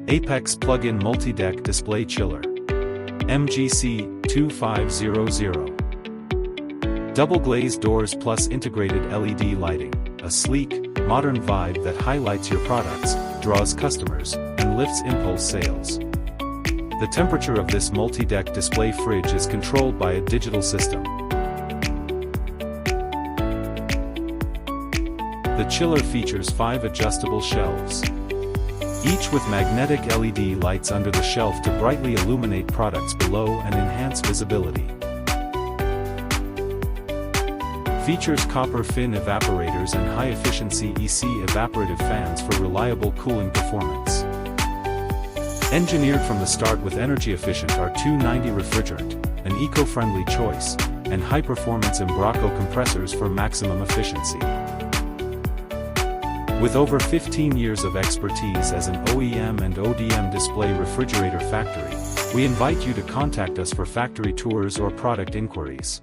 Apex Plug-in Multideck Display Chiller. MGC 2500. Double glazed doors plus integrated LED lighting, a sleek, modern vibe that highlights your products, draws customers, and lifts impulse sales. The temperature of this multi-deck display fridge is controlled by a digital system. The chiller features 5 adjustable shelves, each with magnetic LED lights under the shelf to brightly illuminate products below and enhance visibility. Features copper fin evaporators and high-efficiency EC evaporative fans for reliable cooling performance. Engineered from the start with energy-efficient R290 refrigerant, an eco-friendly choice, and high-performance Embraco compressors for maximum efficiency. With over 15 years of expertise as an OEM and ODM display refrigerator factory, we invite you to contact us for factory tours or product inquiries.